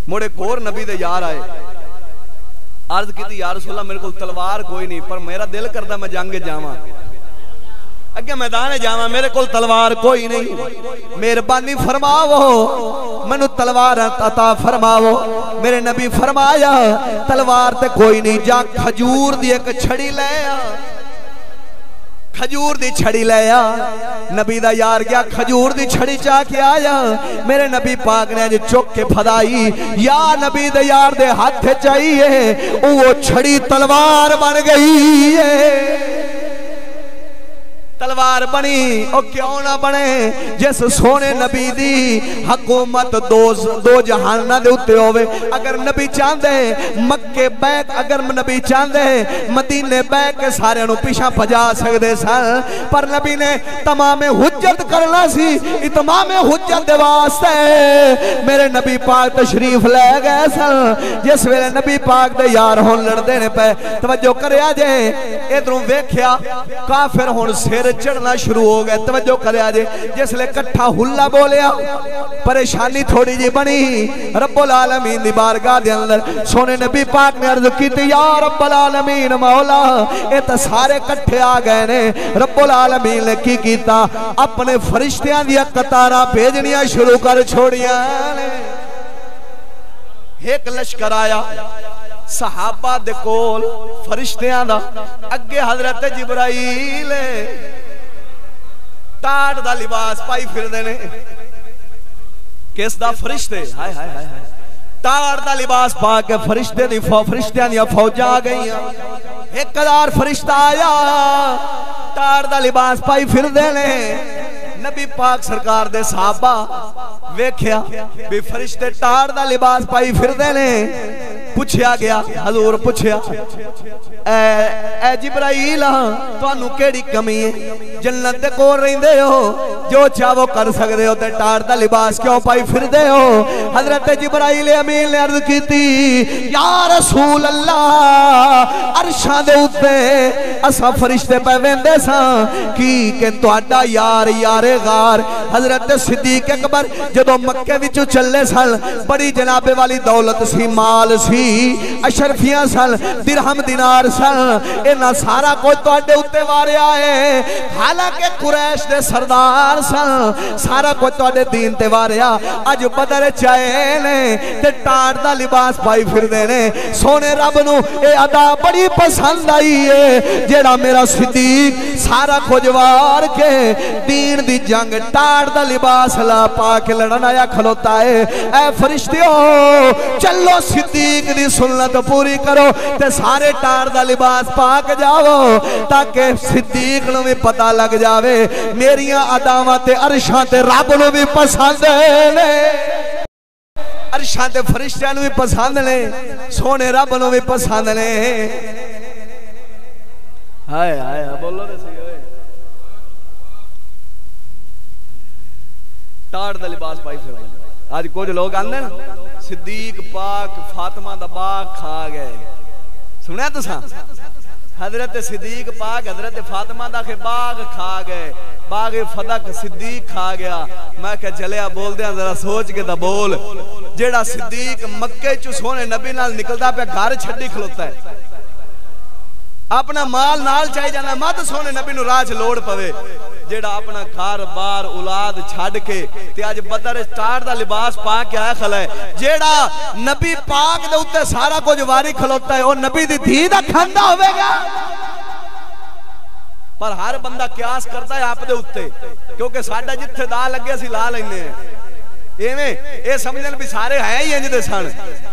مڑے ایک اور نبی دے یار آئے عرض کی تھی یا رسول اللہ میرے کو تلوار کوئی نہیں پر میرا دل کرتا میں جنگ جاواں اگے میدان جاواں میرے کو تلوار کوئی نہیں مہربانی فرماؤ منو تلوار عطا فرماؤ میرے نبی فرمایا تلوار تے کوئی نہیں جا کھجور دی ایک چھڑی لے آ کھجور دی چھڑی لے آ نبی دا یار گیا کھجور دی چھڑی چاہ کے آیا میرے نبی پاک نے جو چک کے پھدائی یا نبی دا یار دے ہاتھ چاہیے وہ چھڑی تلوار بن گئی ہے تلوار بنی او کیوں نہ بنے جس سونے نبی دی حکومت دو جہانہ دے اتے ہوئے اگر نبی چاندے مکے بیک اگر نبی چاندے مدینے بیک کے سارے انہوں پیشاں پجا سکتے سن پر نبی نے تمام حجت کرنا سی اتمام حجت دے واسطے میرے نبی پاک تشریف لے گئے سن جس ویلے نبی پاک دے یار ہون لڑ دینے پہ توجہ کریا جے ادھروں ویکھیا کافر ہون سیر چڑھنا شروع ہو گئے توجہ کرے آجے جس لے کٹھا ہلا بولیا پریشانی تھوڑی جی بنی رب العالمین دی بارگاہ دے اندر سونے نبی پاک نے عرض کی تھی یا رب العالمین مولا اے تا سارے کٹھے آ گئے نے رب العالمین نے کی کیتا اپنے فرشتیاں دیا قطارہ بھیجنیاں شروع کر چھوڑیاں ایک لشکر آیا صحابہ دے کول فرشتیاں دا اگے حضرت جبرائیل تاڑ دا لباس پائی پھر دینے کس دا فرشتے تاڑ دا لباس پا کے فرشتیاں دیا فوجہ آ گئی ایک قدار فرشتہ آیا تاڑ دا لباس پائی پھر دینے نبی پاک سرکار دے صحابہ ویکھیا بھی فرشتے تاڑ دا لباس پائی پھر دینے پوچھیا گیا حضور پوچھیا اے جبرائیل تو انہوں کیڑی کمی ہے جنت دے کول رہندے ہو جو چاہو کر سکتے ہو تے ٹار دا لباس کیوں پائی پھر دے ہو حضرت جبرائیل امین نے عرض کی تھی یا رسول اللہ عرشاں دے اتے اسا فرشتے پہ ویندے ساں کی کہ تہاڈا یار یار غار حضرت صدیق اکبر جدو مکے وچوں چلے سن بڑی جناب والی دولت سی مال سی اشرفیاں سن درہم دینار سن اینا سارا کوئی تہاڈے اتے واریا ہے حالانکہ قریش دے سردار سن سارا کوئی تہاڈے دین تے واریا اج بدر چائے نے تے ٹاٹ دا لباس پائی پھر دینے سونے رب نو اے ادا بڑی پسند آئی ہے جیڑا میرا صدیق سارا کھوجوار کے دین دی جنگ ٹاٹ دا لباس لا پا کے لڑن آیا کھلوتا ہے اے فرشتیوں چلو صدیق دی سنت پوری کرو تے سارے ٹاٹ دا لباس پا کے جاؤ تاکہ صدیق نو بھی پتہ لگ جاوے میریاں عداوات تے عرشاں تے رب نو بھی پسند نے عرشاں تے فرشتیاں نو بھی پسند نے سونے رب نو بھی پسند نے ہائے ہائے بولو دے صحیح ہوئے ٹاڑ دا لباس پائی پھر آج کچھ لوگ آندے نا صدیق پاک فاطمہ دا باغ کھا گئے سنیا تو ساں حضرت صدیق پاک حضرت فاطمہ دا کے باغ کھا گئے باغ فدق صدیق کھا گیا میں کہ چلیا بول دیا ذرا سوچ کے دا بول جیڑا صدیق مکے چو سونے نبی نال نکلتا پہ گھر چھڑی کھلوتا ہے اپنا مال نال چاہی جانا مات سونے نبی نو راج لوڑ پوے جیڑا اپنا گھر بار اولاد چھڑ کے تے آج بدر ٹار دا لباس پا کے آیا کھلا ہے جیڑا نبی پاک دے اتے سارا کو جواری کھلوتا ہے اور نبی دی دھی دا کھندا ہوئے گا پر ہر بندہ قیاس کرتا ہے آپ دے اتے کیونکہ ساڑھا جتھے دا لگے سی لا لینے ہیں اے سمجھنے بھی سارے ہیں ہی انج دے سن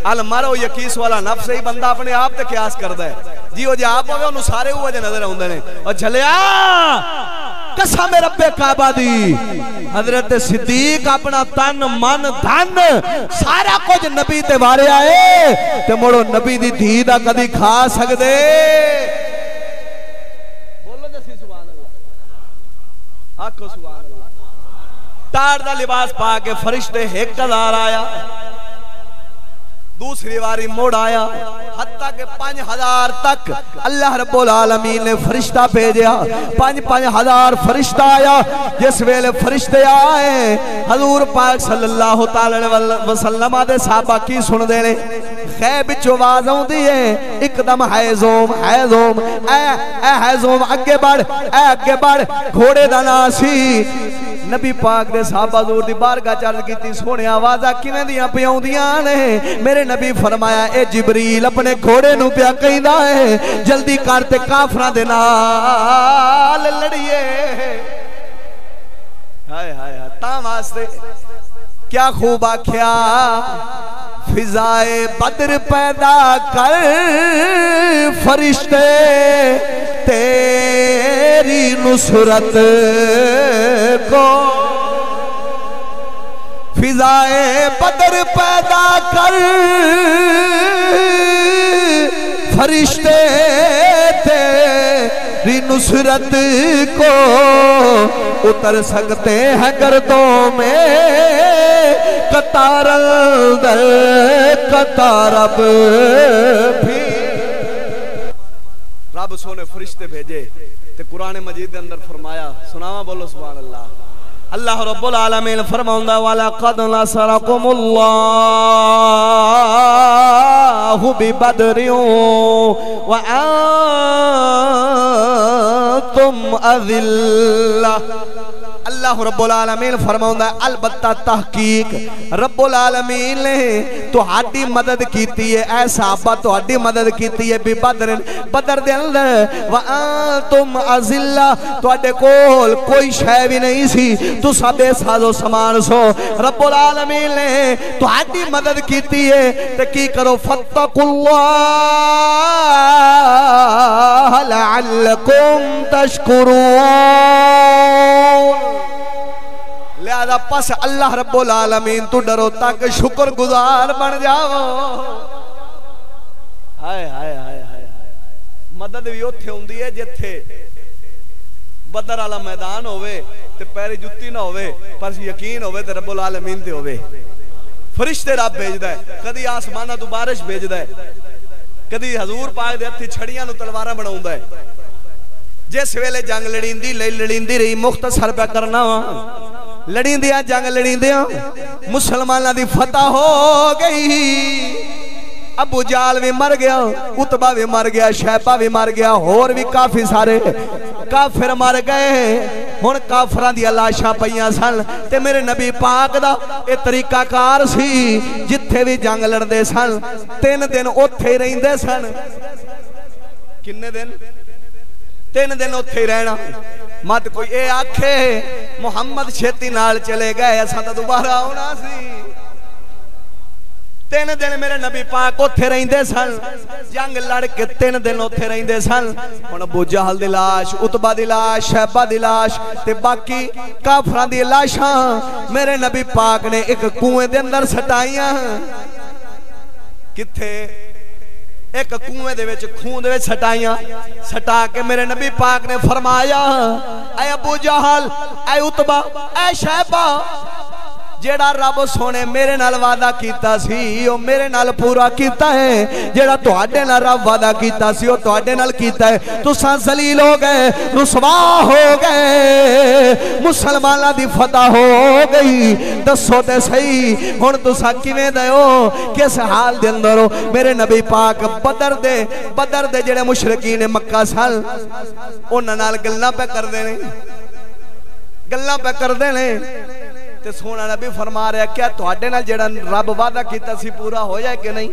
المرء یقیس والا نفس ہی بندہ اپنے آپ تے قیاس کرتا ہے جی وہ جی آپ ہوئے انہوں سارے ہوئے جے نظر ہوندے نے اور چلیا قسم رب کعبہ دی حضرت صدیق اپنا تن من دھن سارا کچھ نبی تے وارے آئے تے مڑو نبی دی دھی دا کدی کھا سکدے بولو دے سی سبحان اللہ آکھو سبحان اللہ تار دا لباس پا کے فرشتے ایک قدار آیا دوسری واری موڑ آیا حتیٰ کہ 5000 تک اللہ رب العالمین نے فرشتہ بھیجیا 5,000 فرشتہ آیا جس ویلے فرشتے آئے حضور پاک صلی اللہ علیہ وسلم دے صحابہ کی سن دے نے خیب چو آواز ہوں دیئے ایک دم حیزوم حیزوم اے حیزوم اگے بڑھ گھوڑے داناسی نبی پاک دے صحابہ حضور دی بارگاہ چرد کیتی سونے آوازہ کیویں دیاں پیاؤں دیاں نے میرے نبی فرمایا اے جبریل اپنے گھوڑے نو پیا کہندا ہے جلدی کرتے کافراں دے نال لڑیے ہائے ہائے تاں واسطے کیا خوب آکھیا فضائے بدر پیدا کر فرشتے تیری نصرت کو فضائے بدر پیدا کر فرشتے تیری نصرت کو اتر سکتے ہیں گردوں میں قطار اندر قطار اب بھی رب سونے فرشتے بھیجے تے قرآن مجید دے اندر فرمایا سناوا بولو سبحان اللہ اللہ رب العالمین فرماؤندا وَلَقَدْ نَصَرَكُمُ اللَّهُ بِبَدْرٍ وَأَنْتُمْ أَذِلَّةٌ اللہ رب العالمین فرماؤندا البتہ تحقیق رب العالمین نے تو ہاڈی مدد کیتی ہے اے صحابہ تو ہاڈی مدد کیتی ہے بدر بدر دے اندر وانتم اذلہ تواڈے کول کوئی شے بھی نہیں سی تو سب سازو سامان سو رب العالمین نے تو ہاڈی مدد کیتی ہے تے کی کرو فتقوا اللہ لعلکم تشکرون لہذا پس اللہ رب العالمین تو ڈرو تاکہ شکر گزار بن جاؤ ہائے ہائے ہائے ہائے مدد بھی اوتھے ہوندی ہے جتھے بدر والا میدان ہوئے تے پیری جُتی نہ ہوئے پر یقین ہوئے تے رب العالمین تے ہوئے فرشتے رب بھیجدا ہے کدی آسماناں تو بارش بھیجدا ہے کدی حضور پاک دے ہتھی چھڑیاں نو تلواراں بناوندا ہے جس ویلے جنگ لڑیندی رہی مختصر پہ کرنا لڑیں دیا جنگ لڑیں دیا مسلمانہ دی فتح ہو گئی ابو جال بھی مر گیا عتبہ بھی مر گیا شیبہ بھی مر گیا اور بھی کافی سارے کافر مر گئے ہن کافراں دی لاشاں پئیاں سن تے میرے نبی پاک دا اے طریقہ کار سی جتھے بھی جنگ لڑدے سن 3 دن اوتھے رہندے سن کنے دن 3 دن اوتھے رہنا مت کوئی اے آکھے محمد چھتی نال چلے گئے ایسا تو دوبارہ ہونا سی 3 دن میرے نبی پاک اوتھے رہندے سن جنگ لڑ کے 3 دن اوتھے رہندے سن ہن ابو جہل دی لاش عتبہ دی لاش شیبہ دی لاش تے باقی کافراں دی لاشاں میرے نبی پاک نے ایک کنویں دے اندر سٹائیاں کتھے ایک کنویں دے وچ خون دے وچ سٹائیاں سٹا کے میرے نبی پاک نے فرمایا اے ابو جہل اے عتبہ اے شیبہ جیڑا رب سونے میرے نال وعدہ کیتا سی او میرے نال پورا کیتا ہے جیڑا تواڈے نال رب وعدہ کیتا سی او تواڈے نال کیتا ہے تساں ذلیل ہو گئے رسوا ہو گئے مسلماناں دی فتح ہو گئی دسو تے صحیح ہن تساں کیویں دیو کس حال دے اندر ہو میرے نبی پاک بدر دے جڑے مشرکین مکہ سن انہاں نال گلاں پہ کردے نے تے سونا نبی فرما رہا ہے کیا تواڈے نال جڑا رب وعدہ کیتا سی پورا ہو جائے کہ نہیں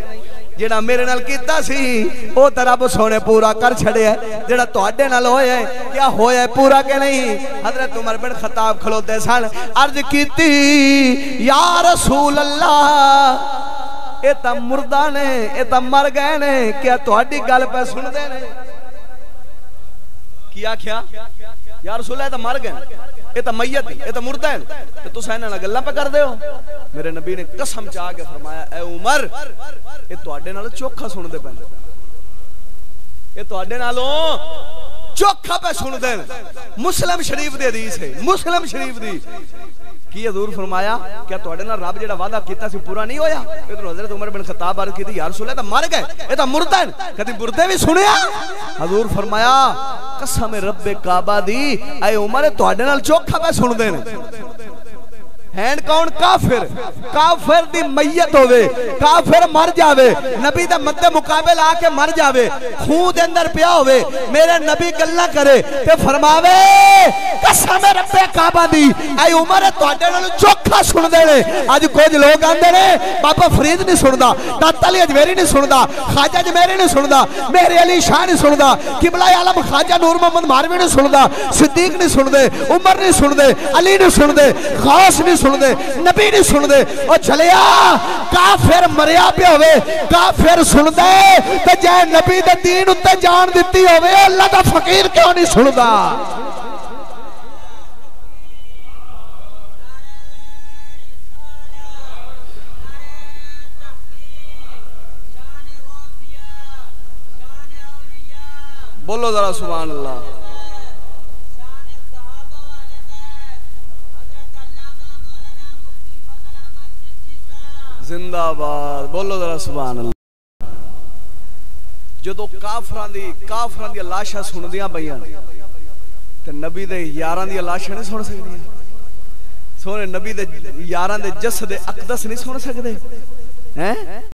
جڑا میرے نال کیتا سی او تے رب سونے پورا کر چھڑیا ہے جڑا تواڈے نال ہویا ہے کیا ہویا ہے پورا کہ نہیں حضرت عمر بن خطاب کھلوتے سن عرض کیتی یا رسول اللہ اے تا مردہ نے اے تا مر گئے نے کیا تواڈی گل پہ سن دے نے کیا یا رسول اللہ اے تا مر گئے اے تا میت اے تا مردہ ہے تو تساں انہاں نال گلاں پہ کر دیو میرے نبی نے قسم چاہ کے فرمایا اے عمر اے تواڈے نال چوکھا سن دے پے اے تواڈے نالوں چوکھا پہ سن دے مسلم شریف دے حدیث ہے مسلم شریف دی کی حضور فرمایا کیا تواڈے نال رب جڑا وعدہ کیتا سی پورا نہیں ہویا؟ ادھر حضرت عمر بن خطاب عرض کیتی یا رسول اللہ تے مر گئے اے تے مردے ہیں کدی مردے بھی سنیا؟ حضور فرمایا قسم رب کعبہ دی اے عمر تواڈے نال چوکھا پہ سن دے نے ہیں کون؟ کافر کافر دی میت ہوئے کافر مر جاوے نبی دا مد مقابل آ کے مر جاوے خون دے اندر پیا ہوئے میرے نبی گلہ کرے تے فرماوے قسم رب کعبہ دی اے عمر تواڈے نال چوکھا سن دے نے اج کچھ لوگ آندے نے بابا فرید نہیں سندا داتا علی اجمیری نہیں سندا خواجہ اجمیری نہیں سندا میرے علی شاہ نہیں سندا قبلہ عالم خواجہ نور محمد ماروی نہیں سندا صدیق نہیں سندے عمر نہیں سندے علی نہیں سندے غوث نہیں سن دے نبی نہیں سن دے او چلیا کافر مریا پہ ہوئے کافر سن دے تے جے نبی دے دین اتے جان دیتی ہوئے اللہ دا فقیر کیوں نہیں سن دا بولو ذرا سبحان اللہ زندہ آباد بولو ذرا سبحان اللہ جدو کافران دی لاشاں سن دیاں بیاں تے نبی دے یاران دی لاشاں نہیں سن سکدیاں سونے نبی دے یاران دے جسد اقدس نہیں سن سکدے ہیں